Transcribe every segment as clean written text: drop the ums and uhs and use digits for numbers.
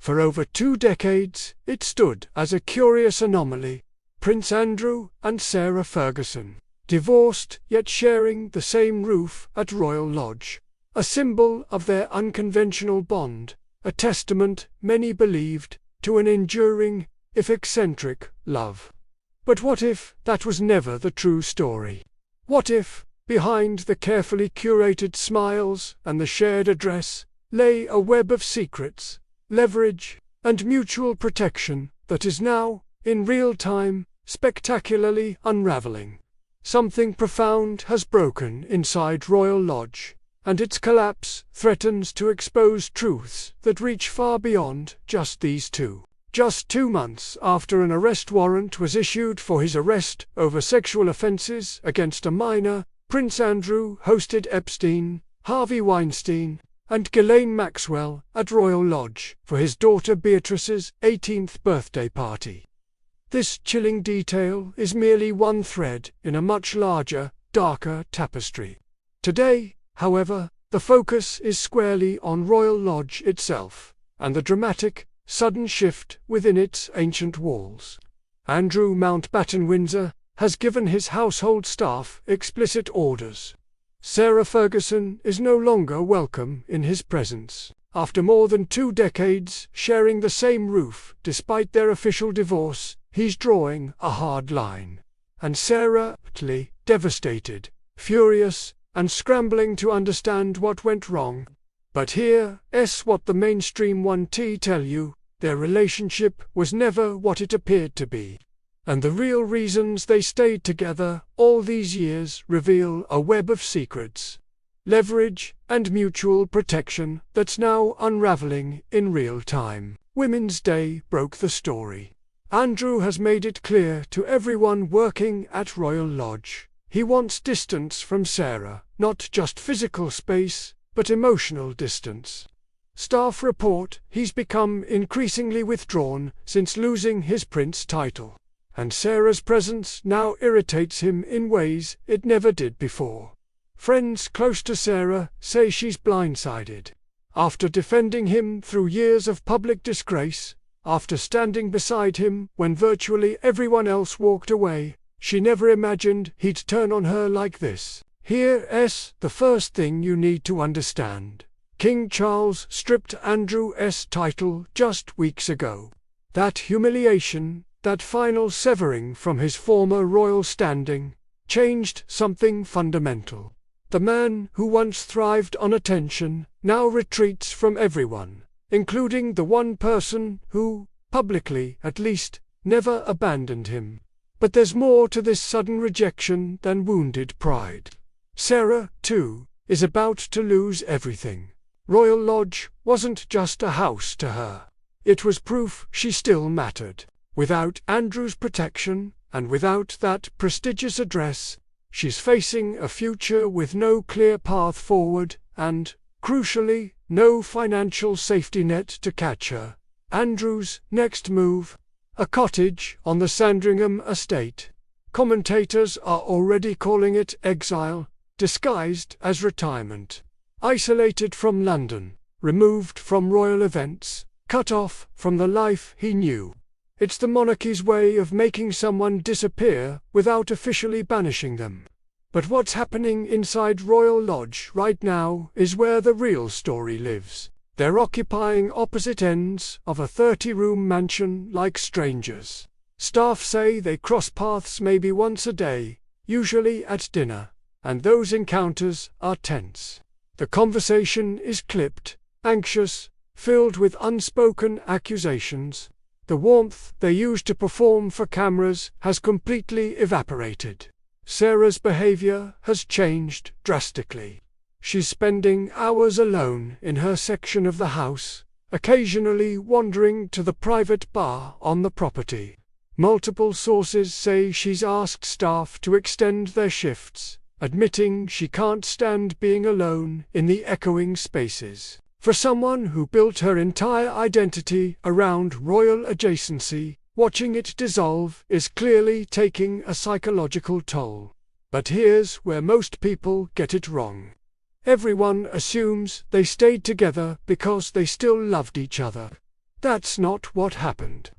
For over 2 decades, it stood as a curious anomaly. Prince Andrew and Sarah Ferguson, divorced yet sharing the same roof at Royal Lodge, a symbol of their unconventional bond, a testament, many believed, to an enduring, if eccentric, love. But what if that was never the true story? What if, behind the carefully curated smiles and the shared address, lay a web of secrets, leverage, and mutual protection that is now, in real time, spectacularly unraveling? Something profound has broken inside Royal Lodge, and its collapse threatens to expose truths that reach far beyond just these two. Just 2 months after an arrest warrant was issued for his arrest over sexual offences against a minor, Prince Andrew hosted Epstein, Harvey Weinstein, and Ghislaine Maxwell at Royal Lodge for his daughter Beatrice's 18th birthday party. This chilling detail is merely one thread in a much larger, darker tapestry. Today, however, the focus is squarely on Royal Lodge itself, and the dramatic, sudden shift within its ancient walls. Andrew Mountbatten Windsor has given his household staff explicit orders. Sarah Ferguson is no longer welcome in his presence. After more than 2 decades sharing the same roof despite their official divorce, he's drawing a hard line. And Sarah, devastated, furious, and scrambling to understand what went wrong. But here's what the mainstream 1T tell you: their relationship was never what it appeared to be. And the real reasons they stayed together all these years reveal a web of secrets, leverage, and mutual protection that's now unraveling in real time. Women's Day broke the story. Andrew has made it clear to everyone working at Royal Lodge. He wants distance from Sarah, not just physical space, but emotional distance. Staff report he's become increasingly withdrawn since losing his prince title, and Sarah's presence now irritates him in ways it never did before. Friends close to Sarah say she's blindsided. After defending him through years of public disgrace, after standing beside him when virtually everyone else walked away, she never imagined he'd turn on her like this. Here's the first thing you need to understand. King Charles stripped Andrew's title just weeks ago. That humiliation, that final severing from his former royal standing, changed something fundamental. The man who once thrived on attention now retreats from everyone, including the one person who, publicly at least, never abandoned him. But there's more to this sudden rejection than wounded pride. Sarah, too, is about to lose everything. Royal Lodge wasn't just a house to her. It was proof she still mattered. Without Andrew's protection, and without that prestigious address, she's facing a future with no clear path forward and, crucially, no financial safety net to catch her. Andrew's next move? A cottage on the Sandringham estate. Commentators are already calling it exile, disguised as retirement. Isolated from London, removed from royal events, cut off from the life he knew. It's the monarchy's way of making someone disappear without officially banishing them. But what's happening inside Royal Lodge right now is where the real story lives. They're occupying opposite ends of a 30-room mansion like strangers. Staff say they cross paths maybe once a day, usually at dinner, and those encounters are tense. The conversation is clipped, anxious, filled with unspoken accusations. The warmth they used to perform for cameras has completely evaporated. Sarah's behavior has changed drastically. She's spending hours alone in her section of the house, occasionally wandering to the private bar on the property. Multiple sources say she's asked staff to extend their shifts, admitting she can't stand being alone in the echoing spaces. For someone who built her entire identity around royal adjacency, watching it dissolve is clearly taking a psychological toll. But here's where most people get it wrong. Everyone assumes they stayed together because they still loved each other. That's not what happened.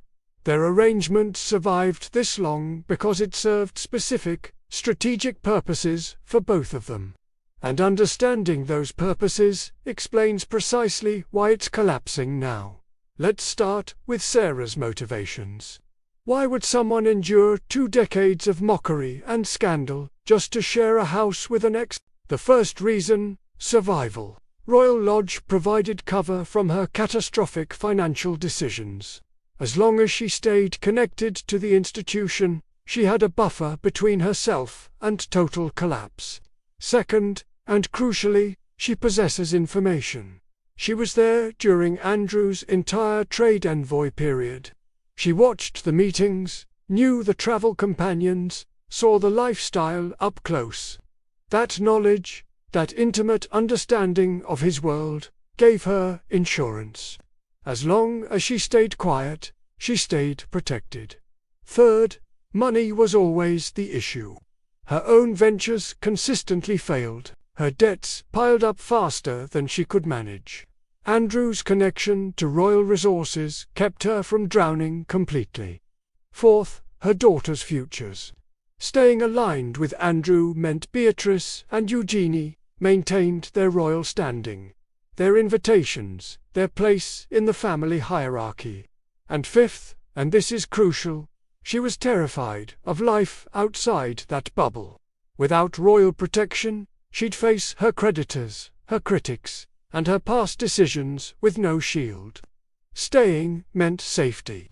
Their arrangement survived this long because it served specific, strategic purposes for both of them. And understanding those purposes explains precisely why it's collapsing now. Let's start with Sarah's motivations. Why would someone endure 2 decades of mockery and scandal just to share a house with an ex? The first reason: survival. Royal Lodge provided cover from her catastrophic financial decisions. As long as she stayed connected to the institution, she had a buffer between herself and total collapse. Second, and crucially, she possesses information. She was there during Andrew's entire trade envoy period. She watched the meetings, knew the travel companions, saw the lifestyle up close. That knowledge, that intimate understanding of his world, gave her insurance. As long as she stayed quiet, she stayed protected. Third, money was always the issue. Her own ventures consistently failed. Her debts piled up faster than she could manage. Andrew's connection to royal resources kept her from drowning completely. Fourth, her daughter's futures. Staying aligned with Andrew meant Beatrice and Eugenie maintained their royal standing, their invitations, their place in the family hierarchy. And fifth, and this is crucial, she was terrified of life outside that bubble. Without royal protection, she'd face her creditors, her critics, and her past decisions with no shield. Staying meant safety.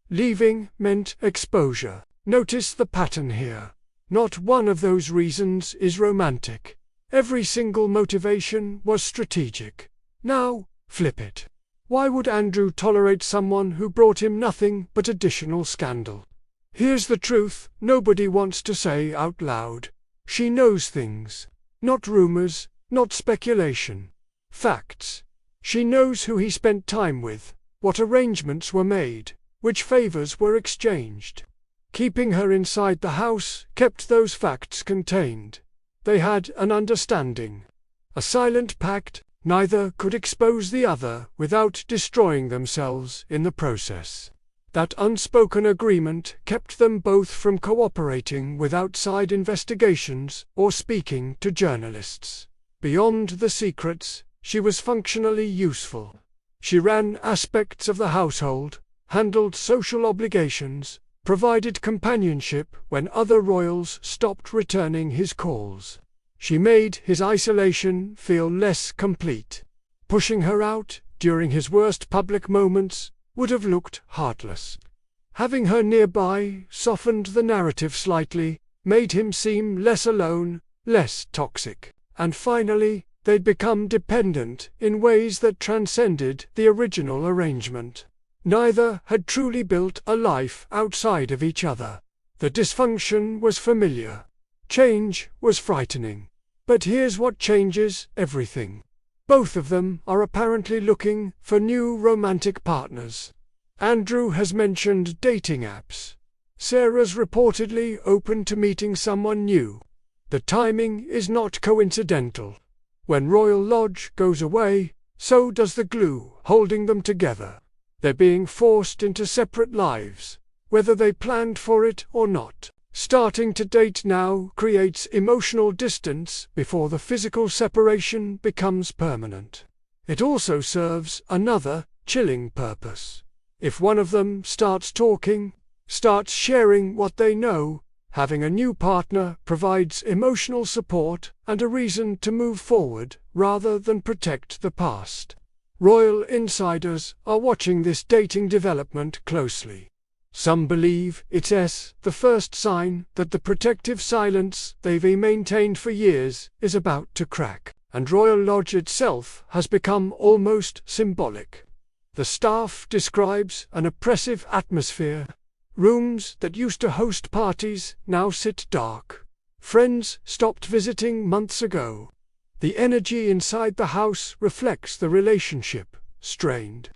Leaving meant exposure. Notice the pattern here. Not one of those reasons is romantic. Every single motivation was strategic. Now, flip it. Why would Andrew tolerate someone who brought him nothing but additional scandal? Here's the truth nobody wants to say out loud. She knows things. Not rumors, not speculation. Facts. She knows who he spent time with, what arrangements were made, which favors were exchanged. Keeping her inside the house kept those facts contained. They had an understanding. A silent pact, neither could expose the other without destroying themselves in the process. That unspoken agreement kept them both from cooperating with outside investigations or speaking to journalists. Beyond the secrets, she was functionally useful. She ran aspects of the household, handled social obligations, provided companionship when other royals stopped returning his calls. She made his isolation feel less complete. Pushing her out during his worst public moments would have looked heartless. Having her nearby softened the narrative slightly, made him seem less alone, less toxic. And finally, they'd become dependent in ways that transcended the original arrangement. Neither had truly built a life outside of each other. The dysfunction was familiar. Change was frightening. But here's what changes everything. Both of them are apparently looking for new romantic partners. Andrew has mentioned dating apps. Sarah's reportedly open to meeting someone new. The timing is not coincidental. When Royal Lodge goes away, so does the glue holding them together. They're being forced into separate lives, whether they planned for it or not. Starting to date now creates emotional distance before the physical separation becomes permanent. It also serves another, chilling purpose. If one of them starts talking, starts sharing what they know, having a new partner provides emotional support and a reason to move forward rather than protect the past. Royal insiders are watching this dating development closely. Some believe it's the first sign that the protective silence they've maintained for years is about to crack, and Royal Lodge itself has become almost symbolic. The staff describes an oppressive atmosphere. Rooms that used to host parties now sit dark. Friends stopped visiting months ago. The energy inside the house reflects the relationship, strained,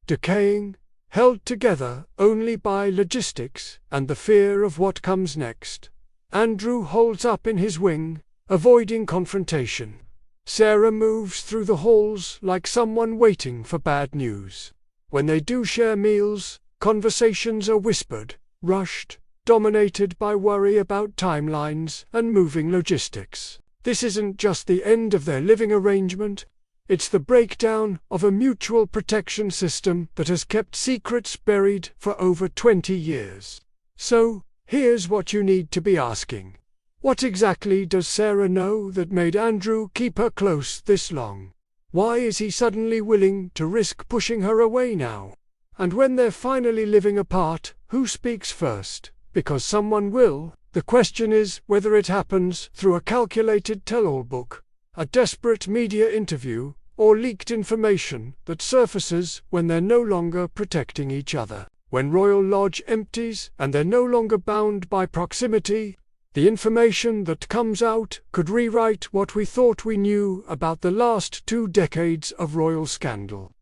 decaying, held together only by logistics and the fear of what comes next. Andrew holds up in his wing, avoiding confrontation. Sarah moves through the halls like someone waiting for bad news. When they do share meals, conversations are whispered, rushed, dominated by worry about timelines and moving logistics. This isn't just the end of their living arrangement, it's the breakdown of a mutual protection system that has kept secrets buried for over 20 years. So, here's what you need to be asking. What exactly does Sarah know that made Andrew keep her close this long? Why is he suddenly willing to risk pushing her away now? And when they're finally living apart, who speaks first? Because someone will. The question is whether it happens through a calculated tell-all book, a desperate media interview, or leaked information that surfaces when they're no longer protecting each other. When Royal Lodge empties and they're no longer bound by proximity, the information that comes out could rewrite what we thought we knew about the last 2 decades of royal scandal.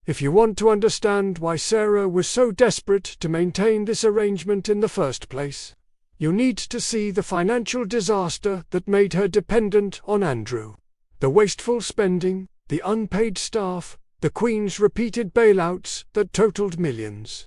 If you want to understand why Sarah was so desperate to maintain this arrangement in the first place, you need to see the financial disaster that made her dependent on Andrew. The wasteful spending, the unpaid staff, the Queen's repeated bailouts that totaled millions.